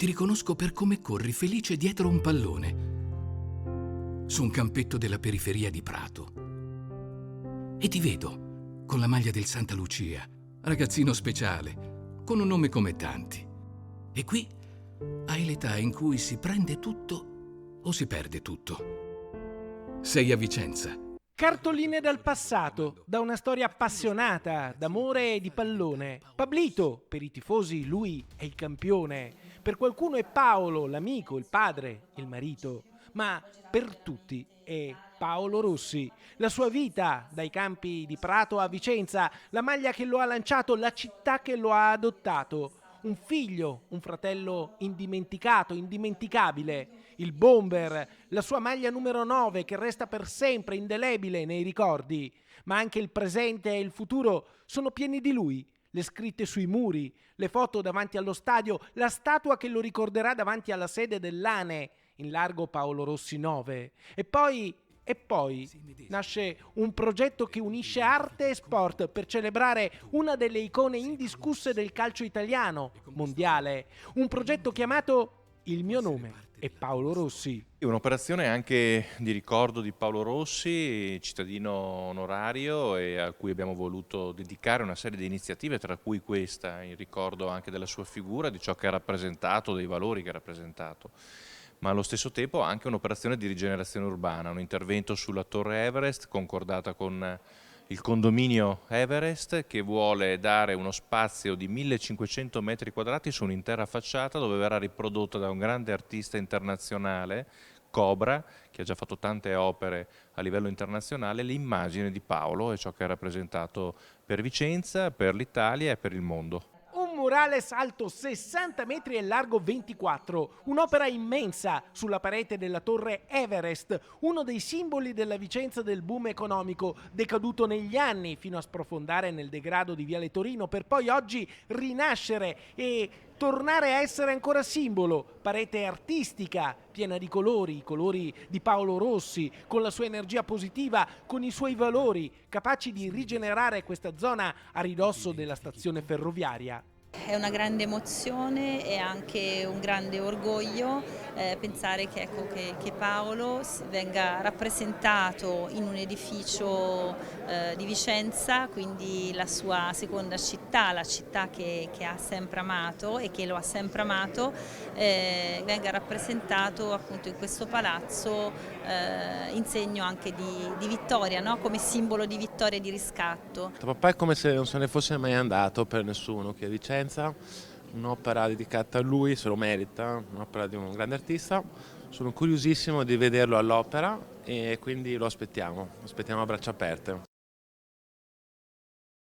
Ti riconosco per come corri felice dietro un pallone, su un campetto della periferia di Prato. E ti vedo con la maglia del Santa Lucia, ragazzino speciale, con un nome come tanti. E qui hai l'età in cui si prende tutto o si perde tutto. Sei a Vicenza. Cartoline dal passato, da una storia appassionata, d'amore e di pallone. Pablito, per i tifosi lui è il campione. Per qualcuno è Paolo, l'amico, il padre, il marito. Ma per tutti è Paolo Rossi. La sua vita, dai campi di Prato a Vicenza, la maglia che lo ha lanciato, la città che lo ha adottato. Un figlio, un fratello indimenticato, indimenticabile, il bomber, la sua maglia numero 9 che resta per sempre indelebile nei ricordi, ma anche il presente e il futuro sono pieni di lui. Le scritte sui muri, le foto davanti allo stadio, la statua che lo ricorderà davanti alla sede dell'ANE, in largo Paolo Rossi 9. E poi nasce un progetto che unisce arte e sport per celebrare una delle icone indiscusse del calcio italiano, mondiale. Un progetto chiamato Il mio nome è Paolo Rossi. È un'operazione anche di ricordo di Paolo Rossi, cittadino onorario, e a cui abbiamo voluto dedicare una serie di iniziative, tra cui questa, in ricordo anche della sua figura, di ciò che ha rappresentato, dei valori che ha rappresentato. Ma allo stesso tempo anche un'operazione di rigenerazione urbana, un intervento sulla Torre Everest concordata con il condominio Everest, che vuole dare uno spazio di 1500 metri quadrati su un'intera facciata dove verrà riprodotta da un grande artista internazionale, Cobra, che ha già fatto tante opere a livello internazionale, l'immagine di Paolo e ciò che ha rappresentato per Vicenza, per l'Italia e per il mondo. Un murales alto 60 metri e largo 24, un'opera immensa sulla parete della torre Everest, uno dei simboli della Vicenza del boom economico, decaduto negli anni fino a sprofondare nel degrado di Viale Torino, per poi oggi rinascere e tornare a essere ancora simbolo, parete artistica, piena di colori, i colori di Paolo Rossi, con la sua energia positiva, con i suoi valori, capaci di rigenerare questa zona a ridosso della stazione ferroviaria. È una grande emozione e anche un grande orgoglio pensare che Paolo venga rappresentato in un edificio di Vicenza, quindi la sua seconda città, la città che ha sempre amato e che lo ha sempre amato, venga rappresentato appunto in questo palazzo in segno anche di vittoria, no? Come simbolo di vittoria e di riscatto. Papà è come se non se ne fosse mai andato per nessuno, che a Vicenza un'opera dedicata a lui, se lo merita, un'opera di un grande artista. Sono curiosissimo di vederlo all'opera e quindi lo aspettiamo a braccia aperte.